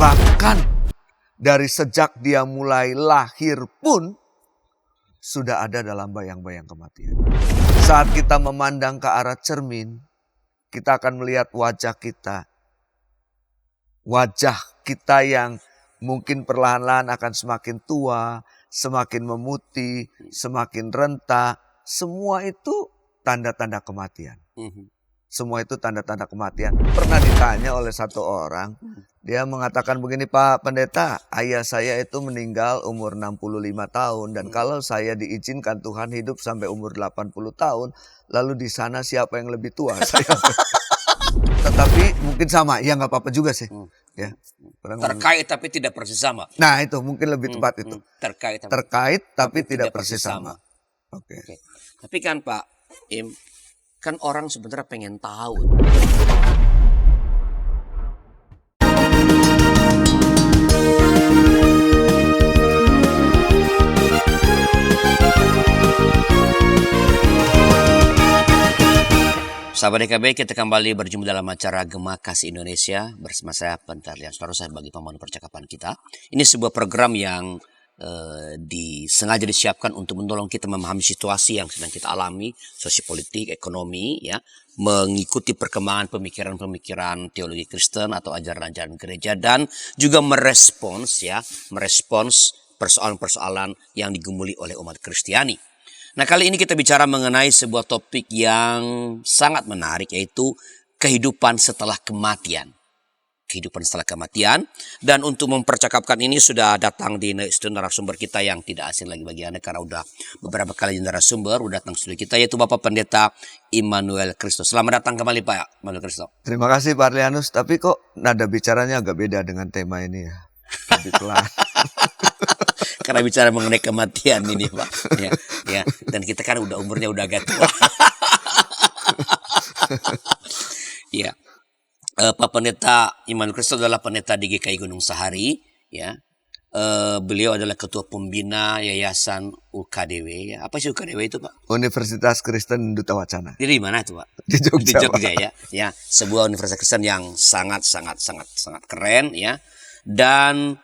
Bahkan dari sejak dia mulai lahir pun sudah ada dalam bayang-bayang kematian. Saat kita memandang ke arah cermin, kita akan melihat wajah kita. Wajah kita yang mungkin perlahan-lahan akan semakin tua, semakin memutih, semakin renta. Semua itu tanda-tanda kematian. Semua itu tanda-tanda kematian. Pernah ditanya oleh satu orang, dia mengatakan begini, Pak Pendeta, ayah saya itu meninggal umur 65 tahun. Dan kalau saya diizinkan Tuhan hidup sampai umur 80 tahun, lalu di sana siapa yang lebih tua? Saya. Tetapi mungkin sama, ya nggak apa-apa juga sih. Ya, terkait tapi tidak persis sama. Nah itu mungkin lebih tepat itu. Terkait tapi tidak persis sama. Oke. Tapi kan Pak Im, kan orang sebenarnya pengen tahu. Sahabat DKB, kita kembali berjumpa dalam acara Gema Kasih Indonesia bersama saya Pendeta Lian Suara, saya bagi pemandu percakapan kita. Ini sebuah program yang sengaja disiapkan untuk menolong kita memahami situasi yang sedang kita alami, sosiopolitik, ekonomi, ya, mengikuti perkembangan pemikiran-pemikiran teologi Kristen atau ajaran-ajaran gereja, dan juga merespons persoalan-persoalan yang digumuli oleh umat Kristiani. Nah, kali ini kita bicara mengenai sebuah topik yang sangat menarik, yaitu kehidupan setelah kematian. Kehidupan setelah kematian. Dan untuk mempercakapkan ini sudah datang di studio narasumber kita yang tidak asing lagi bagi Anda, karena udah beberapa kali narasumber udah datang studio kita, yaitu Bapak Pendeta Immanuel Christo. Selamat datang kembali Pak Immanuel Christo. Terima kasih Pak Arlianus, tapi kok nada bicaranya agak beda dengan tema ini ya. Lebih pelan. Karena bicara mengenai kematian ini Pak, ya. Dan kita kan umurnya udah agak tua. Ya, Pak Pendeta Immanuel Christo adalah pendeta di GKI Gunung Sahari, ya. Beliau adalah ketua pembina Yayasan UKDW. Ya. Apa sih UKDW itu Pak? Universitas Kristen Duta Wacana. Di mana itu Pak? Di Jogja, ya. Ya, sebuah universitas Kristen yang sangat keren, ya. Dan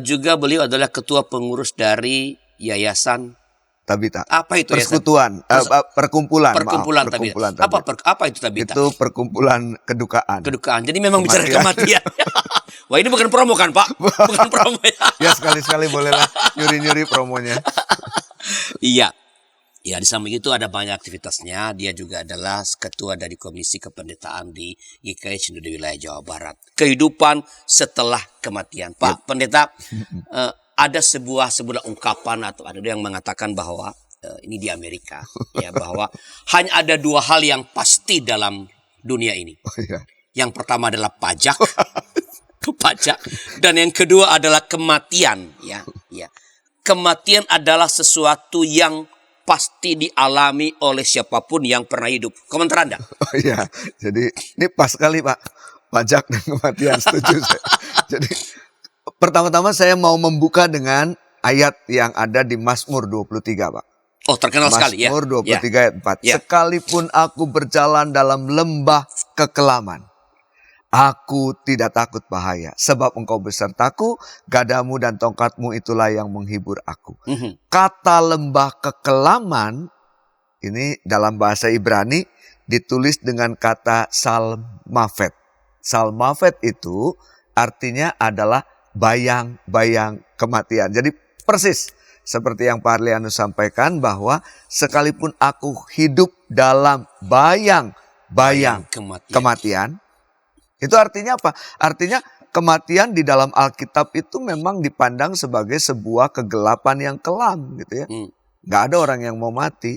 juga beliau adalah ketua pengurus dari Yayasan Tabita. Apa itu? Persekutuan, perkumpulan Tabita. Apa itu Tabita? Itu perkumpulan kedukaan. Jadi memang bicara kematian. Wah, ini bukan promo kan Pak? Bukan promo ya. Ya, sekali-sekali bolehlah nyuri-nyuri promonya. Iya. Ya, di samping itu ada banyak aktivitasnya. Dia juga adalah ketua dari Komisi Kependetaan di GKI Sinode Wilayah Jawa Barat. Kehidupan setelah kematian. Pak Pendeta, ada sebuah ungkapan atau ada yang mengatakan bahwa ini di Amerika, ya, bahwa hanya ada dua hal yang pasti dalam dunia ini. Yang pertama adalah pajak, dan yang kedua adalah kematian. Ya. Kematian adalah sesuatu yang pasti dialami oleh siapapun yang pernah hidup. Komentar Anda? Oh iya, jadi ini pas sekali Pak, pajak dan kematian, setuju saya. Jadi pertama-tama saya mau membuka dengan ayat yang ada di Mazmur 23 Pak. Oh, terkenal sekali ya. Mazmur 23 ayat 4. Ya. Sekalipun aku berjalan dalam lembah kekelaman, aku tidak takut bahaya, sebab engkau besertaku, gadamu dan tongkatmu itulah yang menghibur aku. Kata lembah kekelaman, ini dalam bahasa Ibrani ditulis dengan kata salmafet. Salmafet itu artinya adalah bayang-bayang kematian. Jadi persis seperti yang Pak Arlianus sampaikan, bahwa sekalipun aku hidup dalam bayang-bayang kematian. Itu artinya apa? Artinya kematian di dalam Alkitab itu memang dipandang sebagai sebuah kegelapan yang kelam gitu ya. Gak ada orang yang mau mati.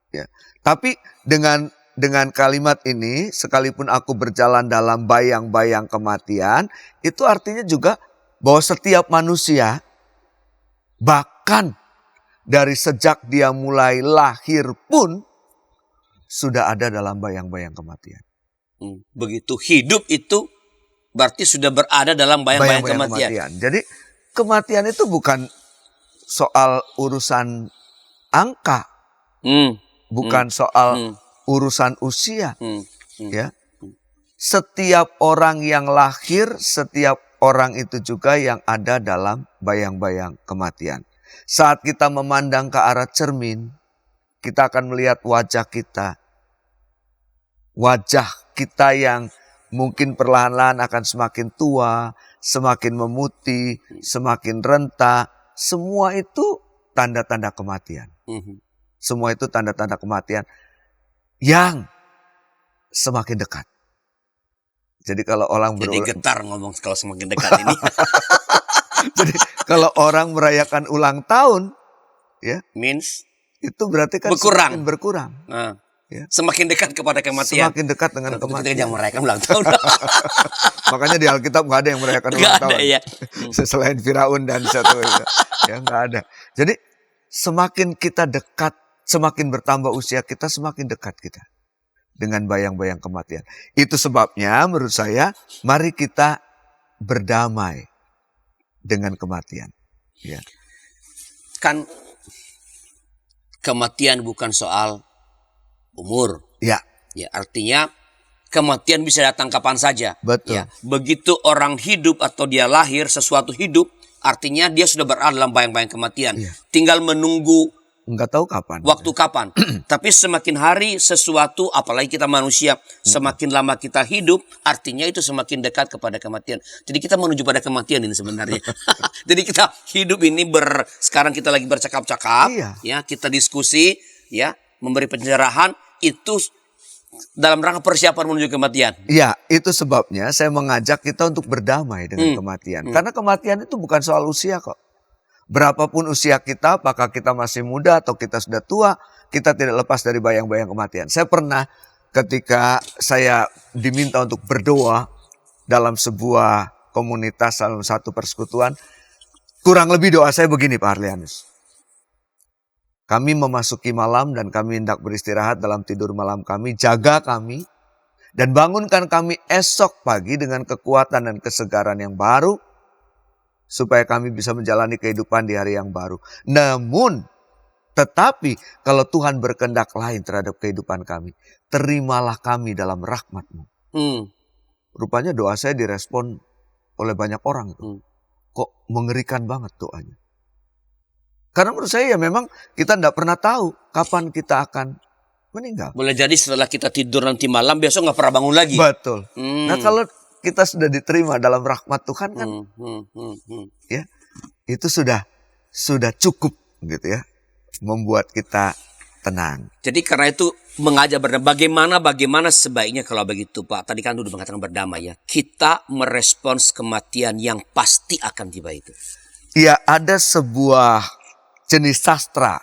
Ya. Tapi dengan kalimat ini, sekalipun aku berjalan dalam bayang-bayang kematian, itu artinya juga bahwa setiap manusia, bahkan dari sejak dia mulai lahir pun, sudah ada dalam bayang-bayang kematian. Begitu hidup itu berarti sudah berada dalam bayang-bayang kematian. Jadi kematian itu bukan soal urusan angka, bukan soal urusan usia, ya. setiap orang yang lahir, setiap orang itu juga yang ada dalam bayang-bayang kematian. Saat kita memandang ke arah cermin, kita akan melihat wajah kita. Wajah kita yang mungkin perlahan-lahan akan semakin tua, semakin memutih, semakin renta. Semua itu tanda-tanda kematian. Semua itu tanda-tanda kematian yang semakin dekat. Jadi kalau orang Jadi getar ngomong kalau semakin dekat ini. Jadi kalau orang merayakan ulang tahun, ya, Means itu berarti kan berkurang. semakin berkurang. Nah, Ya. semakin dekat kepada kematian. Semakin dekat dengan Kita kematian. jangan merayakan ulang tahun. Makanya di Alkitab nggak ada yang merayakan Nggak ulang ada, tahun. ya. Selain Firaun dan satu itu. Ya nggak ada. Jadi semakin kita dekat, semakin bertambah usia kita, semakin dekat kita dengan bayang-bayang kematian. Itu sebabnya menurut saya, mari kita berdamai dengan kematian. Ya. Kan kematian bukan soal umur. Ya, Ya, artinya kematian bisa datang kapan saja. betul. Ya, begitu orang hidup atau dia lahir sesuatu hidup, artinya dia sudah berada dalam bayang-bayang kematian. Iya. Tinggal menunggu Nggak tahu kapan. waktu kapan. Tapi semakin hari sesuatu, apalagi kita manusia, semakin lama kita hidup, artinya itu semakin dekat kepada kematian. Jadi kita menuju pada kematian ini sebenarnya. Jadi kita hidup ini sekarang kita lagi bercakap-cakap, Iya. ya, kita diskusi, ya, memberi pencerahan, itu dalam rangka persiapan menuju kematian. Ya, itu sebabnya saya mengajak kita untuk berdamai dengan kematian. Karena kematian itu bukan soal usia kok. Berapapun usia kita, apakah kita masih muda atau kita sudah tua, kita tidak lepas dari bayang-bayang kematian. Saya pernah ketika saya diminta untuk berdoa dalam sebuah komunitas, dalam satu persekutuan, kurang lebih doa saya begini Pak Arlianus. Kami memasuki malam dan kami hendak beristirahat dalam tidur malam kami, jaga kami, dan bangunkan kami esok pagi dengan kekuatan dan kesegaran yang baru, supaya kami bisa menjalani kehidupan di hari yang baru. Namun, tetapi kalau Tuhan berkehendak lain terhadap kehidupan kami, terimalah kami dalam rahmat-Mu. Rupanya doa saya direspon oleh banyak orang. Kok mengerikan banget doanya. Karena menurut saya ya memang kita tidak pernah tahu kapan kita akan meninggal. Boleh jadi setelah kita tidur nanti malam, besok nggak pernah bangun lagi. Betul. Nah kalau kita sudah diterima dalam rahmat Tuhan kan, ya itu sudah cukup gitu ya, membuat kita tenang. Jadi karena itu mengajak berdamai. Bagaimana sebaiknya kalau begitu Pak? Tadi kan udah mengatakan berdamai ya. Kita merespons kematian yang pasti akan tiba itu. Ya ada sebuah jenis sastra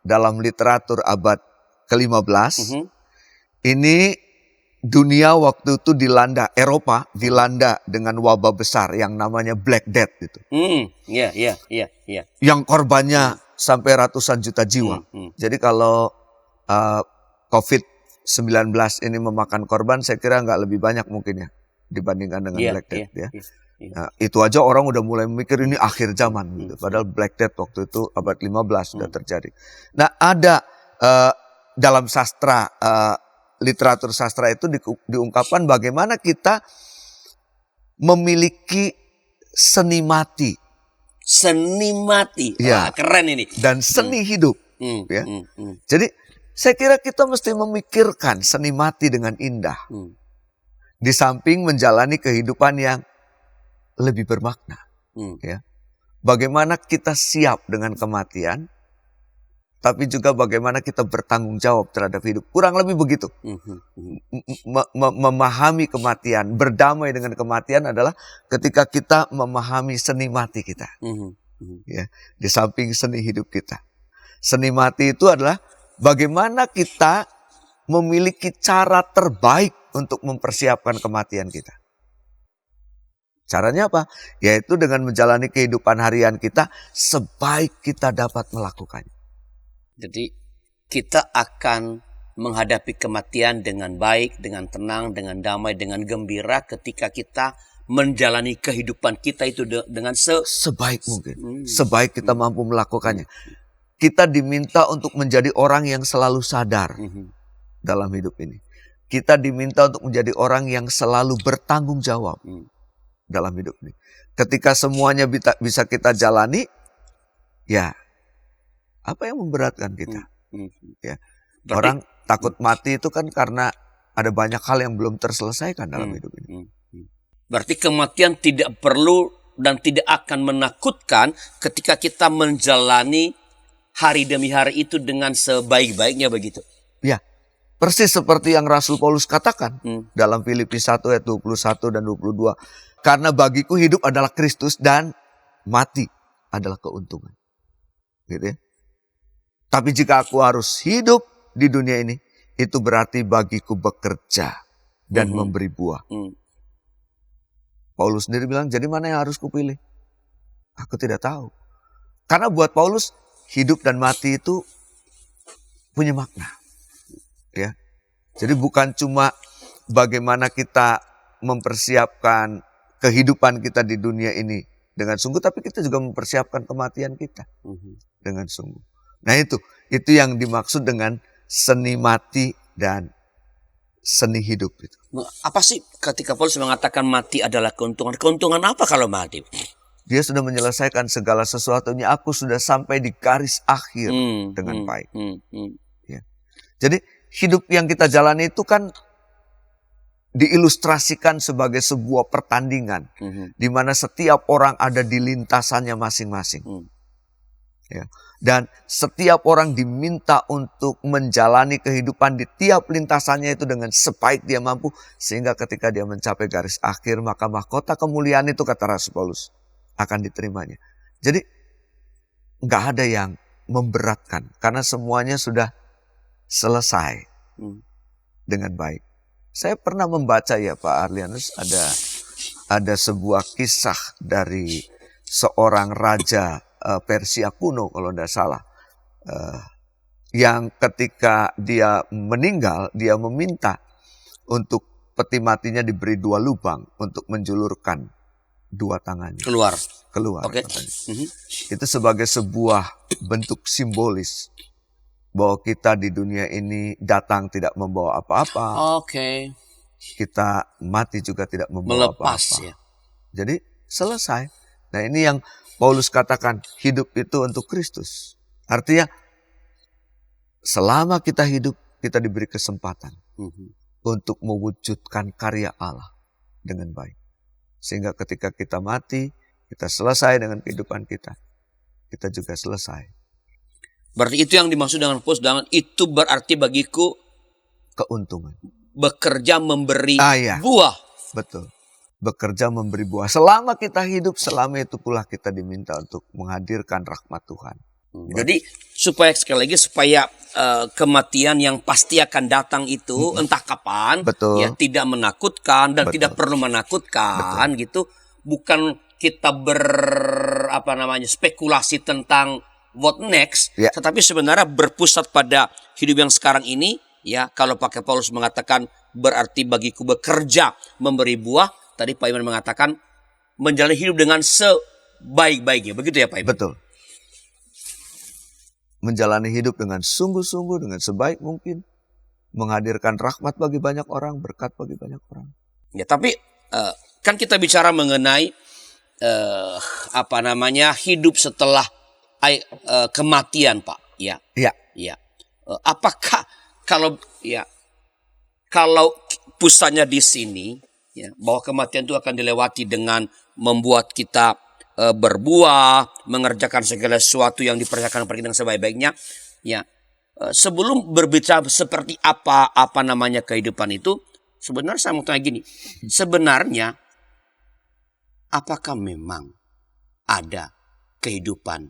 dalam literatur abad ke-15. Ini dunia waktu itu dilanda, Eropa dilanda dengan wabah besar yang namanya Black Death itu. Iya. Yang korbannya sampai ratusan juta jiwa. Jadi kalau COVID-19 ini memakan korban, saya kira nggak lebih banyak mungkin ya dibandingkan dengan Black Death ya. Nah, itu aja orang udah mulai mikir ini akhir zaman gitu. Padahal Black Death waktu itu abad 15 sudah terjadi. Nah ada dalam sastra, literatur sastra itu diungkapkan bagaimana kita memiliki seni mati. Seni mati. Ya. Wah, keren ini. Dan seni hidup. Ya. Jadi saya kira kita mesti memikirkan seni mati dengan indah. Di samping menjalani kehidupan yang lebih bermakna. Ya. Bagaimana kita siap dengan kematian, tapi juga bagaimana kita bertanggung jawab terhadap hidup. Kurang lebih begitu. Memahami kematian, berdamai dengan kematian adalah ketika kita memahami seni mati kita. Ya, di samping seni hidup kita. Seni mati itu adalah bagaimana kita memiliki cara terbaik untuk mempersiapkan kematian kita. Caranya apa? Yaitu dengan menjalani kehidupan harian kita sebaik kita dapat melakukannya. Jadi kita akan menghadapi kematian dengan baik, dengan tenang, dengan damai, dengan gembira ketika kita menjalani kehidupan kita itu dengan sebaik mungkin. Sebaik kita mampu melakukannya. Kita diminta untuk menjadi orang yang selalu sadar dalam hidup ini. kita diminta untuk menjadi orang yang selalu bertanggung jawab dalam hidup ini. Ketika semuanya bisa kita jalani, ya apa yang memberatkan kita? Ya. Orang takut mati itu kan karena ada banyak hal yang belum terselesaikan dalam hidup ini. Berarti kematian tidak perlu dan tidak akan menakutkan ketika kita menjalani hari demi hari itu dengan sebaik-baiknya begitu. Ya, persis seperti yang Rasul Paulus katakan dalam Filipi 1 ayat 21 dan 22. Karena bagiku hidup adalah Kristus dan mati adalah keuntungan. Gitu ya. Tapi jika aku harus hidup di dunia ini, itu berarti bagiku bekerja dan memberi buah. Paulus sendiri bilang, jadi mana yang harus kupilih? Aku tidak tahu. Karena buat Paulus, hidup dan mati itu punya makna. Ya. Jadi bukan cuma bagaimana kita mempersiapkan kehidupan kita di dunia ini dengan sungguh, tapi kita juga mempersiapkan kematian kita dengan sungguh. Nah itu yang dimaksud dengan seni mati dan seni hidup itu. Apa sih ketika Paulus mengatakan mati adalah keuntungan? Keuntungan apa kalau mati? Dia sudah menyelesaikan segala sesuatunya. Aku sudah sampai di garis akhir dengan baik. Ya. Jadi hidup yang kita jalani itu kan diilustrasikan sebagai sebuah pertandingan. Di mana setiap orang ada di lintasannya masing-masing. Ya. Dan setiap orang diminta untuk menjalani kehidupan di tiap lintasannya itu dengan sebaik dia mampu. Sehingga ketika dia mencapai garis akhir, maka mahkota kemuliaan itu, kata Rasul Paulus, akan diterimanya. Jadi nggak ada yang memberatkan. Karena semuanya sudah selesai dengan baik. Saya pernah membaca ya Pak Arlianus, ada sebuah kisah dari seorang raja Persia kuno kalau tidak salah, yang ketika dia meninggal, dia meminta untuk peti matinya diberi 2 lubang untuk menjulurkan 2 tangannya keluar. Okay. Itu sebagai sebuah bentuk simbolis bahwa kita di dunia ini datang tidak membawa apa-apa. Kita mati juga tidak membawa apa-apa. Ya. Jadi selesai. Nah ini yang Paulus katakan, hidup itu untuk Kristus. Artinya selama kita hidup, kita diberi kesempatan untuk mewujudkan karya Allah dengan baik. Sehingga ketika kita mati, kita selesai dengan kehidupan kita. Kita juga selesai. Berarti itu yang dimaksud dengan Paulus, dengan itu berarti bagiku keuntungan. Bekerja memberi ya. buah. Betul. Bekerja memberi buah. Selama kita hidup, selama itu pula kita diminta untuk menghadirkan rahmat Tuhan. Jadi sekali lagi supaya kematian yang pasti akan datang itu entah kapan, ya tidak menakutkan dan tidak perlu menakutkan gitu. Bukan kita spekulasi tentang what next, tetapi sebenarnya berpusat pada hidup yang sekarang ini. Ya, kalau pakai Paulus mengatakan berarti bagiku bekerja memberi buah. Tadi Pak Iman mengatakan menjalani hidup dengan sebaik-baiknya. Begitu ya Pak Iman? Betul. Menjalani hidup dengan sungguh-sungguh, dengan sebaik mungkin. Menghadirkan rahmat bagi banyak orang, berkat bagi banyak orang. Ya, tapi kan kita bicara mengenai hidup setelah kematian Pak. Ya. Apakah kalau pusatnya di sini, ya, bahwa kematian itu akan dilewati dengan membuat kita berbuah, mengerjakan segala sesuatu yang dipercayakan kepada kita dengan sebaik-baiknya. Ya, sebelum berbicara seperti apa kehidupan itu, sebenarnya saya mau tanya gini, sebenarnya apakah memang ada kehidupan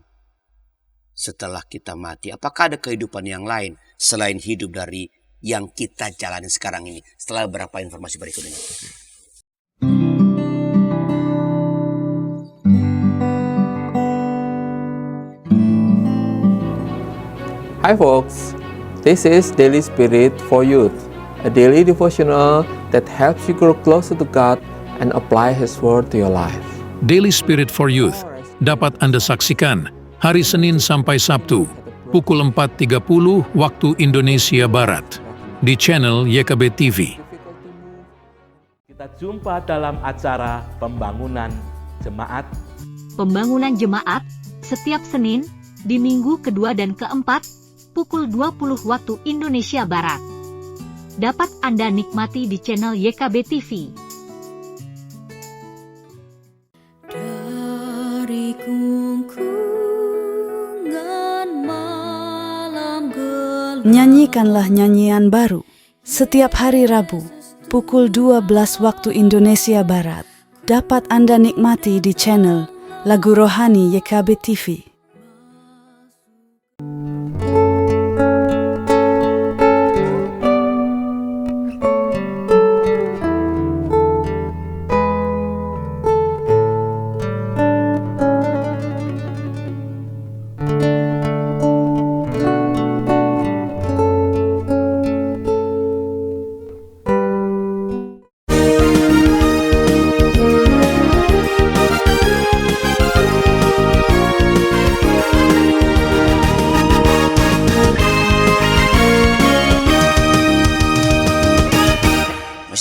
setelah kita mati? Apakah ada kehidupan yang lain selain hidup dari yang kita jalani sekarang ini? Setelah beberapa informasi berikut ini. Hi folks, this is Daily Spirit for Youth, a daily devotional that helps you grow closer to God and apply His Word to your life. Daily Spirit for Youth dapat Anda saksikan hari Senin sampai Sabtu, pukul 4.30 waktu Indonesia Barat. di channel YKB TV. Kita jumpa dalam acara pembangunan jemaat. Pembangunan jemaat setiap Senin di minggu kedua dan keempat pukul 20 waktu Indonesia Barat. Dapat Anda nikmati di channel YKB TV. Dari kungkungan malam gelap. Nyanyikanlah nyanyian baru setiap hari Rabu pukul 12 waktu Indonesia Barat. Dapat Anda nikmati di channel Lagu Rohani YKB TV.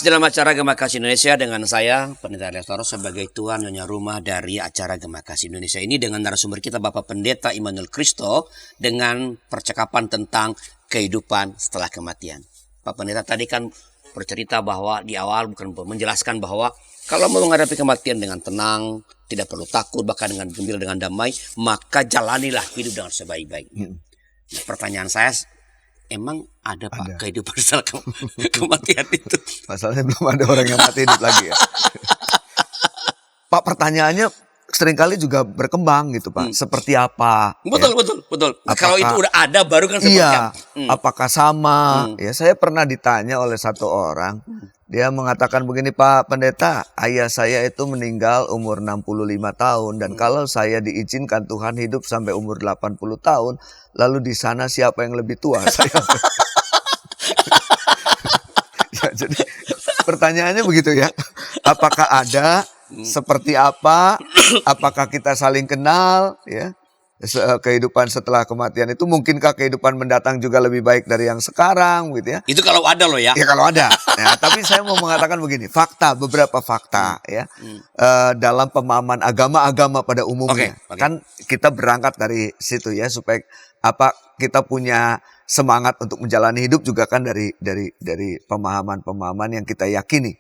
Dalam acara Gema Kasih Indonesia dengan saya, Pendeta Leftoro, sebagai tuan nyonya rumah dari acara Gema Kasih Indonesia ini, dengan narasumber kita Bapak Pendeta Immanuel Kristo, dengan percakapan tentang kehidupan setelah kematian. Pak Pendeta tadi kan bercerita bahwa di awal bukan menjelaskan bahwa kalau mau menghadapi kematian dengan tenang, tidak perlu takut, bahkan dengan gembira, dengan damai, maka jalanilah hidup dengan sebaik-baiknya. Nah, pertanyaan saya, emang ada Pak kehidupan setelah kematian itu? Masalahnya belum ada orang yang mati hidup lagi ya. Pak, pertanyaannya seringkali juga berkembang gitu Pak. Seperti apa? Betul. Apakah, kalau itu udah ada baru kan seperti iya, apakah sama? Ya, saya pernah ditanya oleh satu orang. Dia mengatakan begini, Pak Pendeta, ayah saya itu meninggal umur 65 tahun. Dan kalau saya diizinkan Tuhan hidup sampai umur 80 tahun, lalu di sana siapa yang lebih tua? Saya. Ya, jadi pertanyaannya begitu ya. Apakah ada? Seperti apa? Apakah kita saling kenal? Ya, kehidupan setelah kematian itu, mungkinkah kehidupan mendatang juga lebih baik dari yang sekarang, gitu ya? Itu kalau ada loh ya. Ya kalau ada. Nah, tapi saya mau mengatakan begini, beberapa fakta ya, dalam pemahaman agama-agama pada umumnya. Oke. Kan kita berangkat dari situ ya, supaya kita punya semangat untuk menjalani hidup juga kan dari pemahaman-pemahaman yang kita yakini.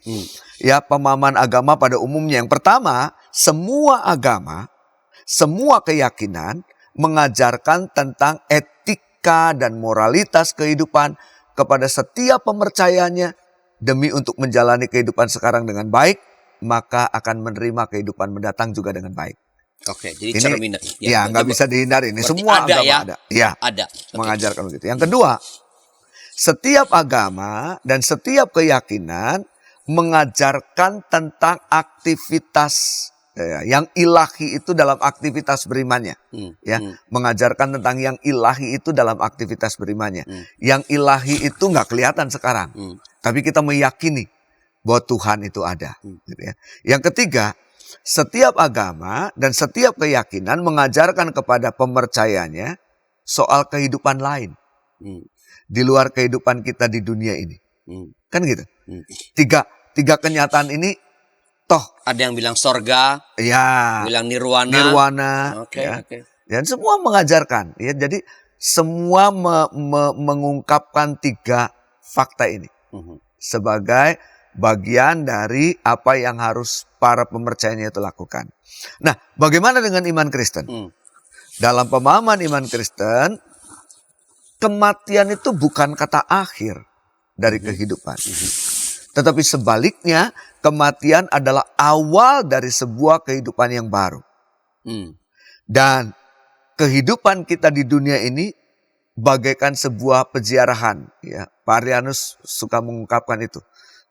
Ya, pemahaman agama pada umumnya. Yang pertama, semua agama, semua keyakinan mengajarkan tentang etika dan moralitas kehidupan kepada setiap pemercayanya. Demi untuk menjalani kehidupan sekarang dengan baik, maka akan menerima kehidupan mendatang juga dengan baik. Oke, jadi cerminan. Ya, nggak bisa dihindari. Ini semua ada, agama ya? ada. Ya, ada. Okay. Mengajarkan begitu. Yang kedua, setiap agama dan setiap keyakinan mengajarkan tentang aktivitas yang ilahi itu dalam aktivitas berimannya. Mengajarkan tentang yang ilahi itu dalam aktivitas berimannya. Yang ilahi itu nggak kelihatan sekarang. Tapi kita meyakini bahwa Tuhan itu ada. Gitu ya. Yang ketiga, setiap agama dan setiap keyakinan mengajarkan kepada pemercayanya soal kehidupan lain. Di luar kehidupan kita di dunia ini. Kan gitu. Tiga kenyataan ini toh. Ada yang bilang sorga, ya, bilang nirwana. Oke. Dan semua mengajarkan. Ya, jadi semua mengungkapkan tiga fakta ini. Sebagai bagian dari apa yang harus para pemercayanya itu lakukan. Nah, bagaimana dengan iman Kristen? Dalam pemahaman iman Kristen, kematian itu bukan kata akhir dari kehidupan. Tetapi sebaliknya, kematian adalah awal dari sebuah kehidupan yang baru. Dan kehidupan kita di dunia ini bagaikan sebuah peziarahan. Ya, Pak Arianus suka mengungkapkan itu.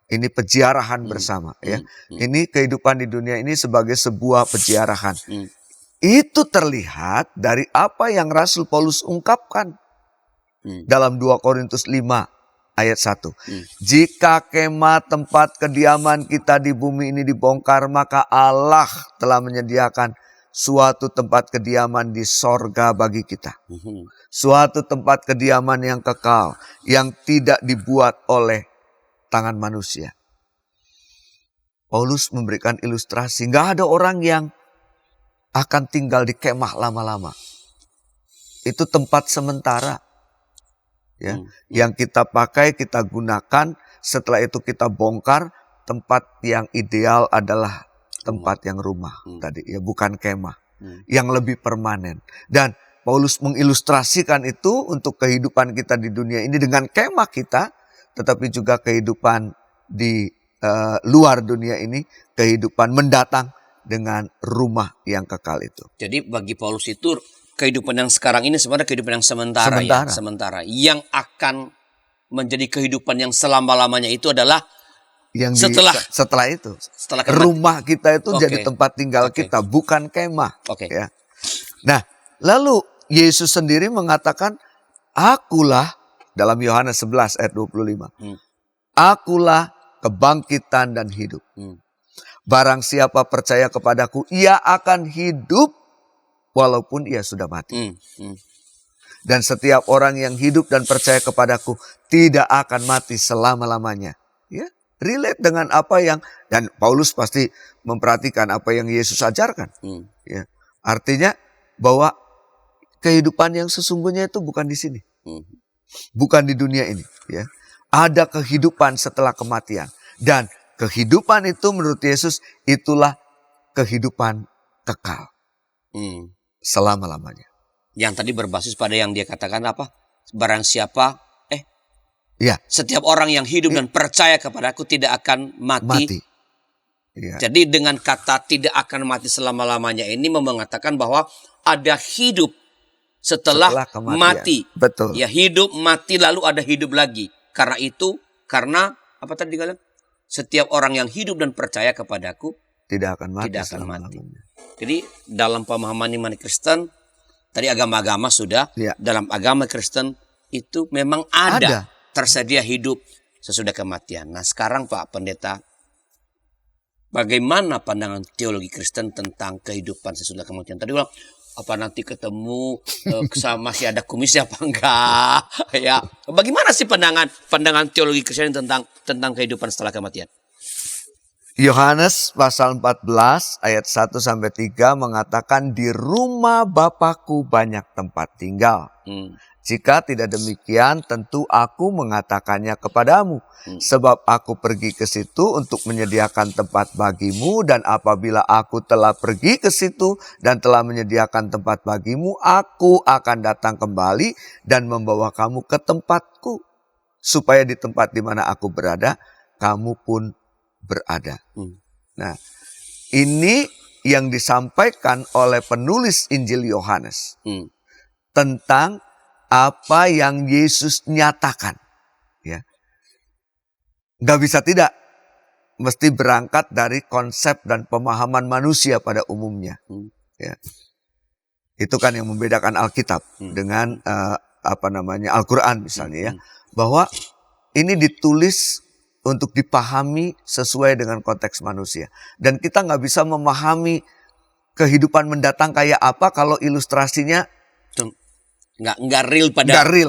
Ini peziarahan bersama. Ya, ini kehidupan di dunia ini sebagai sebuah peziarahan. Itu terlihat dari apa yang Rasul Paulus ungkapkan dalam 2 Korintus 5 ayat 1. Jika kemah tempat kediaman kita di bumi ini dibongkar, maka Allah telah menyediakan suatu tempat kediaman di sorga bagi kita. Mhm. Suatu tempat kediaman yang kekal, yang tidak dibuat oleh tangan manusia. Paulus memberikan ilustrasi, nggak ada orang yang akan tinggal di kemah lama-lama. Itu tempat sementara. Ya, yang kita pakai, kita gunakan, setelah itu kita bongkar. Tempat yang ideal adalah tempat yang rumah tadi, ya, bukan kemah, yang lebih permanen. Dan Paulus mengilustrasikan itu untuk kehidupan kita di dunia ini dengan kemah kita, tetapi juga kehidupan di luar dunia ini, kehidupan mendatang dengan rumah yang kekal itu. Jadi bagi Paulus itu kehidupan yang sekarang ini sebenarnya kehidupan yang sementara. Ya, sementara. Yang akan menjadi kehidupan yang selama-lamanya itu adalah Yang setelah itu, rumah kita itu jadi tempat tinggal kita, bukan kemah. Ya. Nah, lalu Yesus sendiri mengatakan, akulah, dalam Yohanes 11 ayat 25, akulah kebangkitan dan hidup. Barang siapa percaya kepadaku, ia akan hidup walaupun ia sudah mati. Dan setiap orang yang hidup dan percaya kepadaku tidak akan mati selama-lamanya. Ya. Relate dengan apa yang, dan Paulus pasti memperhatikan apa yang Yesus ajarkan. Ya. Artinya bahwa kehidupan yang sesungguhnya itu bukan di sini. Bukan di dunia ini. Ya. Ada kehidupan setelah kematian. Dan kehidupan itu menurut Yesus itulah kehidupan kekal. Selama-lamanya. Yang tadi berbasis pada yang dia katakan apa? Barang siapa ya, setiap orang yang hidup dan percaya kepadaku tidak akan mati. Ya. Jadi dengan kata tidak akan mati selama-lamanya ini mengatakan bahwa ada hidup setelah mati. Betul. Ya, hidup, mati, lalu ada hidup lagi. Karena apa tadi dikatakan? Setiap orang yang hidup dan percaya kepadaku tidak akan mati. Jadi dalam pemahaman iman Kristen, tadi agama-agama sudah, dalam agama Kristen itu memang ada. Tersedia hidup sesudah kematian. Nah sekarang Pak Pendeta, bagaimana pandangan teologi Kristen tentang kehidupan sesudah kematian? Tadi bilang, apa nanti ketemu masih ada kumis apa enggak? Ya, bagaimana sih pandangan teologi Kristen tentang kehidupan setelah kematian? Yohanes pasal 14 ayat 1-3 mengatakan, di rumah Bapakku banyak tempat tinggal. Jika tidak demikian, tentu aku mengatakannya kepadamu. Sebab aku pergi ke situ untuk menyediakan tempat bagimu. Dan apabila aku telah pergi ke situ dan telah menyediakan tempat bagimu, aku akan datang kembali dan membawa kamu ke tempatku. Supaya di tempat di mana aku berada, kamu pun berada. Nah, ini yang disampaikan oleh penulis Injil Yohanes. Tentang apa yang Yesus nyatakan, ya, nggak bisa tidak, mesti berangkat dari konsep dan pemahaman manusia pada umumnya. Ya. Itu kan yang membedakan Alkitab dengan Al-Quran misalnya, ya, bahwa ini ditulis untuk dipahami sesuai dengan konteks manusia, dan kita nggak bisa memahami kehidupan mendatang kayak apa kalau ilustrasinya nggak real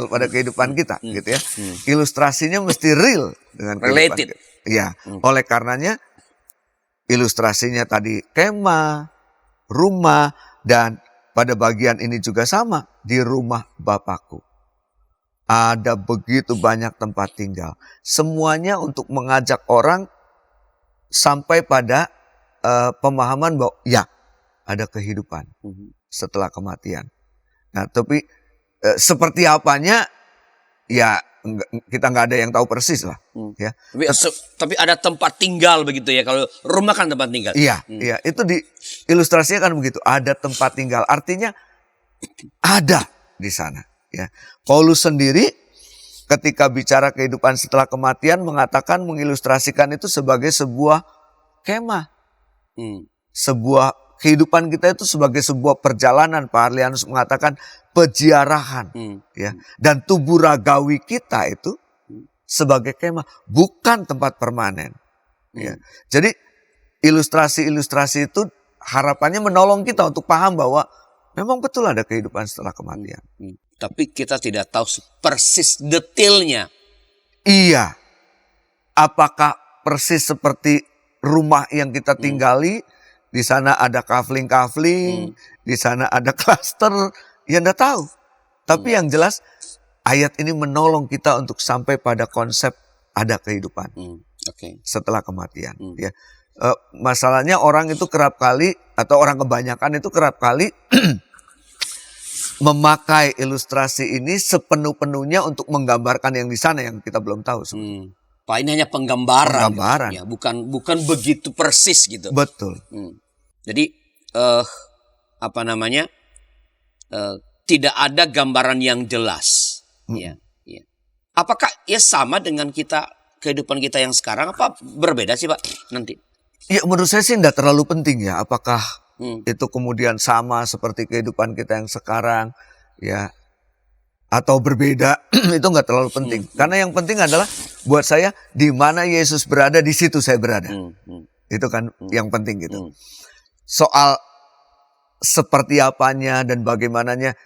pada kehidupan kita, gitu ya. Ilustrasinya mesti real dengan related. Ya, oleh karenanya ilustrasinya tadi kemah, rumah, dan pada bagian ini juga sama, di rumah Bapakku. Ada begitu banyak tempat tinggal. Semuanya untuk mengajak orang sampai pada pemahaman bahwa ya, ada kehidupan setelah kematian. Nah, tapi seperti apanya, ya kita nggak ada yang tahu persis lah. Ya. Tapi ada tempat tinggal begitu ya. Kalau rumah kan tempat tinggal. Iya, iya, itu di ilustrasinya kan begitu. Ada tempat tinggal, artinya ada di sana. Ya. Paulus sendiri ketika bicara kehidupan setelah kematian mengilustrasikan itu sebagai sebuah kemah, sebuah kehidupan kita itu sebagai sebuah perjalanan. Pak Arlianus mengatakan peziarahan, ya. Dan tubuh ragawi kita itu sebagai kemah, bukan tempat permanen. Ya. Jadi ilustrasi-ilustrasi itu harapannya menolong kita untuk paham bahwa memang betul ada kehidupan setelah kematian. Tapi kita tidak tahu persis detailnya. Iya. Apakah persis seperti rumah yang kita tinggali, di sana ada kafling-kafling, di sana ada klaster, ya enggak tahu. Tapi yang jelas ayat ini menolong kita untuk sampai pada konsep ada kehidupan setelah kematian. Ya. Masalahnya orang itu kerap kali, atau orang kebanyakan itu kerap kali memakai ilustrasi ini sepenuh-penuhnya untuk menggambarkan yang di sana yang kita belum tahu sebenarnya. Pak, ini hanya penggambaran. Penggambaran. Ya, bukan begitu persis gitu. Betul. Jadi tidak ada gambaran yang jelas. Ya. Apakah ya sama dengan kehidupan kita yang sekarang? Apa berbeda sih, Pak? Nanti. Ya, menurut saya sih tidak terlalu penting ya. Apakah itu kemudian sama seperti kehidupan kita yang sekarang, ya, atau berbeda? Itu nggak terlalu penting. Karena yang penting adalah buat saya, di mana Yesus berada, di situ saya berada. Itu kan yang penting gitu. Soal seperti apanya dan bagaimananya,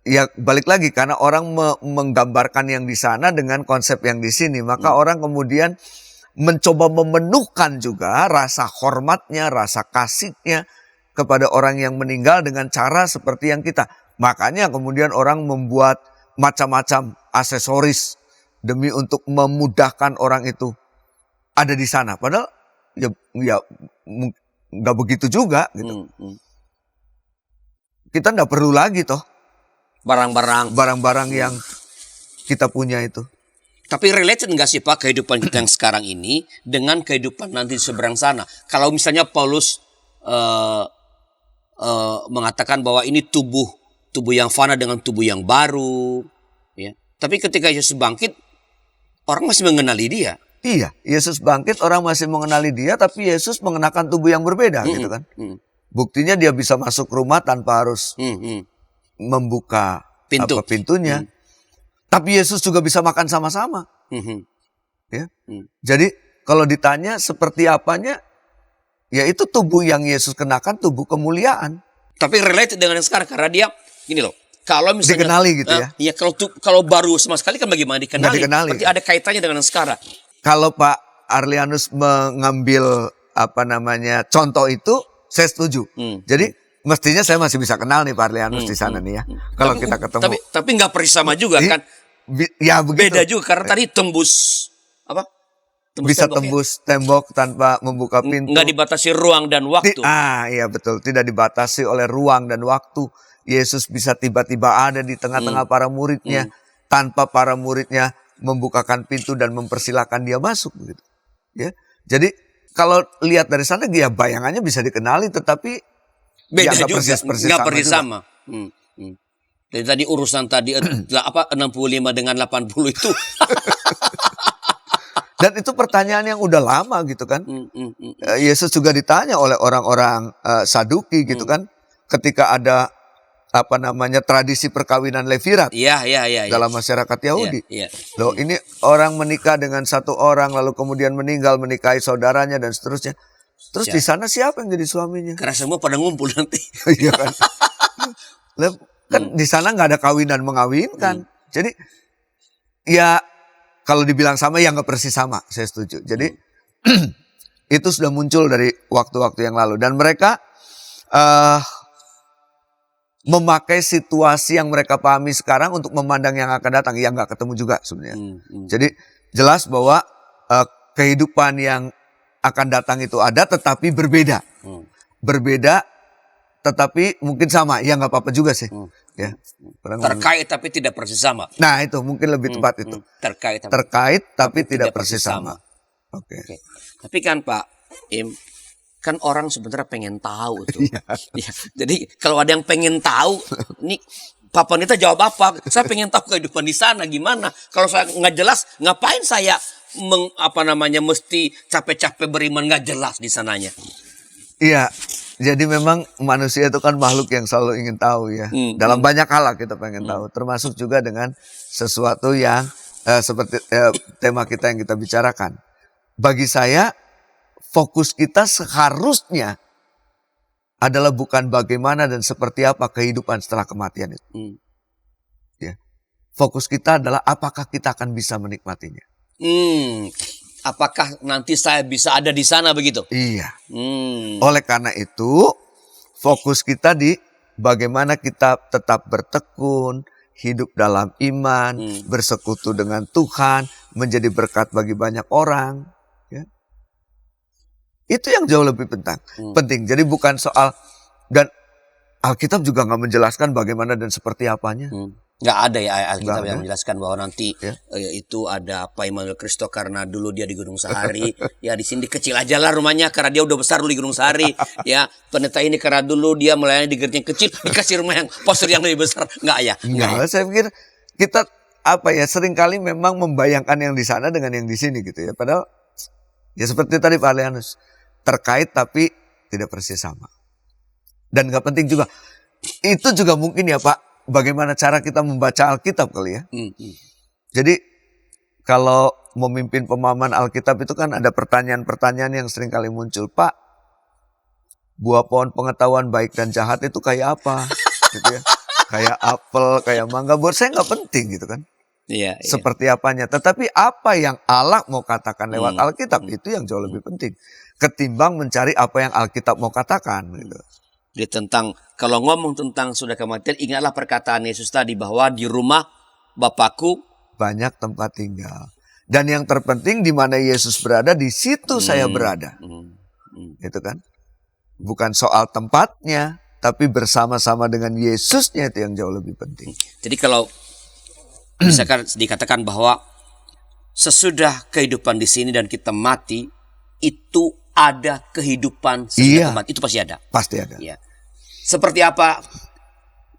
ya balik lagi, karena orang menggambarkan yang di sana dengan konsep yang di sini, maka orang kemudian mencoba memenuhkan juga rasa hormatnya, rasa kasihnya kepada orang yang meninggal dengan cara seperti yang kita. Makanya kemudian orang membuat macam-macam aksesoris demi untuk memudahkan orang itu ada di sana. Padahal ya nggak begitu juga gitu. Kita nggak perlu lagi toh barang-barang yang kita punya itu. Tapi related nggak sih Pak kehidupan kita yang sekarang ini dengan kehidupan nanti di seberang sana? Kalau misalnya Paulus mengatakan bahwa ini tubuh yang fana dengan tubuh yang baru, ya. Tapi ketika Yesus bangkit, orang masih mengenali dia. Iya, Yesus bangkit, orang masih mengenali dia, tapi Yesus mengenakan tubuh yang berbeda, gitu kan? Buktinya dia bisa masuk rumah tanpa harus membuka pintunya. Tapi Yesus juga bisa makan sama-sama. Ya. Jadi kalau ditanya seperti apanya, ya itu tubuh yang Yesus kenakan, tubuh kemuliaan. Tapi related dengan yang sekarang karena dia gini loh. Kalau misalnya dikenali gitu ya. Ya kalau baru sama sekali kan bagaimana dikenali? Berarti ada kaitannya dengan yang sekarang. Kalau Pak Arlianus mengambil contoh itu, saya setuju. Jadi mestinya saya masih bisa kenal nih Pak Arlianus di sana nih ya. Kalau kita ketemu. Tapi nggak persis sama juga kan? Ya begitu. Beda juga karena tadi tembus bisa tembus tembok tanpa membuka pintu. Nggak dibatasi ruang dan waktu. Iya betul. Tidak dibatasi oleh ruang dan waktu. Yesus bisa tiba-tiba ada di tengah-tengah para muridnya tanpa para muridnya membukakan pintu dan mempersilahkan dia masuk gitu. Ya. Jadi kalau lihat dari sana ya bayangannya bisa dikenali tetapi beda ya, juga, nggak persis sama. Jadi tadi urusan tadi 65 dengan 80 itu. Dan itu pertanyaan yang udah lama gitu kan. Yesus juga ditanya oleh orang-orang Saduki gitu kan. Ketika ada tradisi perkawinan Levirat dalam masyarakat Yahudi. Loh ini orang menikah dengan satu orang lalu kemudian meninggal menikahi saudaranya dan seterusnya. Terus di sana siapa yang jadi suaminya? Karena semua pada ngumpul nanti. Iya kan. Kan di sana nggak ada kawinan mengawinkan. Jadi ya kalau dibilang sama ya nggak persis sama. Saya setuju. Jadi itu sudah muncul dari waktu-waktu yang lalu dan mereka memakai situasi yang mereka pahami sekarang untuk memandang yang akan datang. Yang nggak ketemu juga sebenarnya. Jadi jelas bahwa kehidupan yang akan datang itu ada tetapi berbeda. Berbeda tetapi mungkin sama. Ya nggak apa-apa juga sih. Ya. Terkait tapi tidak persis sama. Nah itu mungkin lebih tepat itu. Terkait tapi tidak persis sama. Oke. Tapi kan Pak Im, kan orang sebenarnya pengen tahu tuh. Ya, jadi kalau ada yang pengen tahu, nih Papa Nita jawab apa? Saya pengen tahu kehidupan di sana gimana. Kalau saya nggak jelas, ngapain saya mesti capek-capek beriman nggak jelas di sananya? Iya, jadi memang manusia itu kan makhluk yang selalu ingin tahu ya. Dalam banyak hal kita pengen tahu, termasuk juga dengan sesuatu yang seperti tema kita yang kita bicarakan. Bagi saya, fokus kita seharusnya adalah bukan bagaimana dan seperti apa kehidupan setelah kematian itu. Ya. Fokus kita adalah apakah kita akan bisa menikmatinya. Apakah nanti saya bisa ada di sana begitu? Iya. Oleh karena itu, fokus kita di bagaimana kita tetap bertekun, hidup dalam iman, bersekutu dengan Tuhan, menjadi berkat bagi banyak orang. Ya. Itu yang jauh lebih penting. Jadi bukan soal, dan Alkitab juga nggak menjelaskan bagaimana dan seperti apanya. Nggak ada ya Alkitab yang menjelaskan bahwa nanti itu ada Pak Immanuel Christo karena dulu dia di Gunung Sahari. Ya di sini kecil aja lah rumahnya karena dia udah besar dulu di Gunung Sahari. Ya pendeta ini karena dulu dia melayani di gereja yang kecil dikasih rumah yang postur yang lebih besar. Nggak ya? Nggak. Saya pikir kita seringkali memang membayangkan yang di sana dengan yang di sini gitu ya. Padahal ya seperti tadi Pak Leanus, terkait tapi tidak persis sama. Dan nggak penting juga. Itu juga mungkin ya Pak, bagaimana cara kita membaca Alkitab kali ya. Jadi kalau memimpin pemahaman Alkitab itu kan ada pertanyaan-pertanyaan yang sering kali muncul. Pak, buah pohon pengetahuan baik dan jahat itu kayak apa? Gitu ya. Kayak apel, kayak mangga. Buat saya nggak penting gitu kan. Iya. Seperti apanya. Tetapi apa yang Allah mau katakan lewat Alkitab itu yang jauh lebih penting. Ketimbang mencari apa yang Alkitab mau katakan gitu. Jadi kalau ngomong tentang sudah kematian, ingatlah perkataan Yesus tadi bahwa di rumah Bapakku banyak tempat tinggal. Dan yang terpenting di mana Yesus berada, di situ saya berada. Gitu kan? Bukan soal tempatnya, tapi bersama-sama dengan Yesusnya itu yang jauh lebih penting. Jadi kalau misalkan dikatakan bahwa sesudah kehidupan di sini dan kita mati, itu ada kehidupan sesudah kematian. Itu pasti ada. Pasti ada. Ya. Seperti apa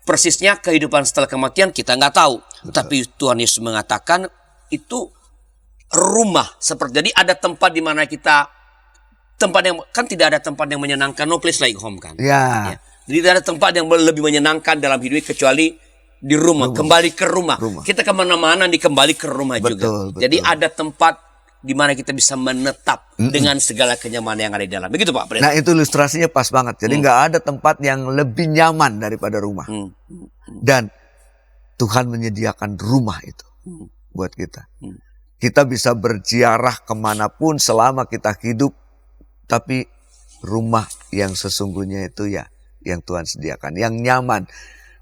persisnya kehidupan setelah kematian kita nggak tahu. Betul. Tapi Tuhan Yesus mengatakan itu rumah. Jadi ada tempat di mana kita, tempat yang kan tidak ada tempat yang menyenangkan, no place like home kan. Ya. Jadi tidak ada tempat yang lebih menyenangkan dalam hidup kecuali di rumah. Kembali ke rumah. Kita kemana-mana kembali ke rumah juga. Betul. Jadi ada tempat di mana kita bisa menetap dengan segala kenyamanan yang ada di dalam. Begitu Pak Pendeta. Nah itu ilustrasinya pas banget. Jadi nggak ada tempat yang lebih nyaman daripada rumah. Dan Tuhan menyediakan rumah itu buat kita. Kita bisa berziarah kemanapun selama kita hidup. Tapi rumah yang sesungguhnya itu ya yang Tuhan sediakan. Yang nyaman.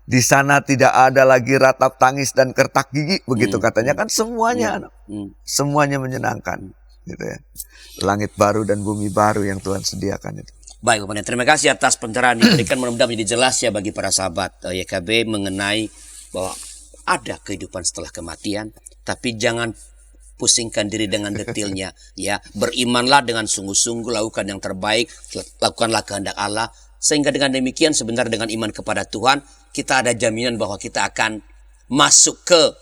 Di sana tidak ada lagi ratap tangis dan kertak gigi. Begitu katanya kan semuanya. Semuanya menyenangkan. Gitu ya. Langit baru dan bumi baru yang Tuhan sediakan itu. Baik Bapak Pendeta, terima kasih atas pencerahan yang diberikan. Mudah-mudahan menjadi jelas ya bagi para sahabat YKB mengenai bahwa ada kehidupan setelah kematian. Tapi jangan pusingkan diri dengan detailnya. Ya, berimanlah dengan sungguh-sungguh, lakukan yang terbaik, lakukanlah kehendak Allah. Sehingga dengan demikian sebenarnya dengan iman kepada Tuhan, kita ada jaminan bahwa kita akan masuk ke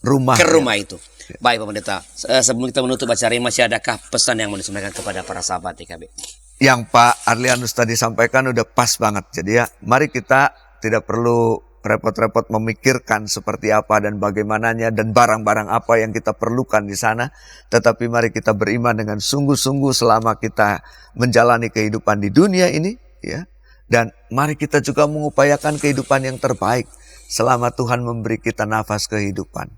rumah itu. Baik Pak Pendeta, sebelum kita menutup acara ini masih adakah pesan yang mau disampaikan kepada para sahabat YKB? Yang Pak Arlianus tadi sampaikan udah pas banget. Jadi ya, mari kita tidak perlu repot-repot memikirkan seperti apa dan bagaimananya dan barang-barang apa yang kita perlukan di sana. Tetapi mari kita beriman dengan sungguh-sungguh selama kita menjalani kehidupan di dunia ini. Ya, dan mari kita juga mengupayakan kehidupan yang terbaik selama Tuhan memberi kita nafas kehidupan.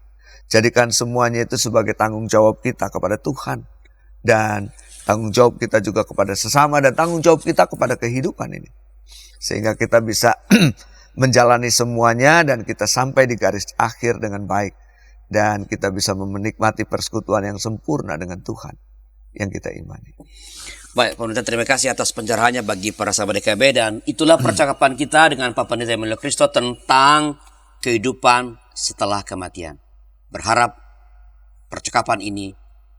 Jadikan semuanya itu sebagai tanggung jawab kita kepada Tuhan. Dan tanggung jawab kita juga kepada sesama dan tanggung jawab kita kepada kehidupan ini. Sehingga kita bisa menjalani semuanya dan kita sampai di garis akhir dengan baik. Dan kita bisa menikmati persekutuan yang sempurna dengan Tuhan yang kita imani. Baik, Pak Pendeta, terima kasih atas pencerahannya bagi para sahabat YKB. Dan itulah percakapan kita dengan Pak Pendeta Immanuel Christo tentang kehidupan setelah kematian. Berharap percakapan ini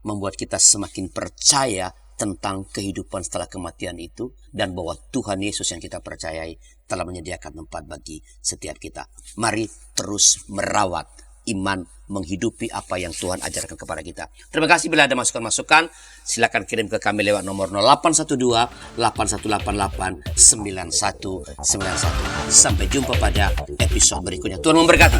membuat kita semakin percaya tentang kehidupan setelah kematian itu. Dan bahwa Tuhan Yesus yang kita percayai telah menyediakan tempat bagi setiap kita. Mari terus merawat iman, menghidupi apa yang Tuhan ajarkan kepada kita. Terima kasih. Bila ada masukan-masukan, silakan kirim ke kami lewat nomor 0812-8188-9191. Sampai jumpa pada episode berikutnya. Tuhan memberkati.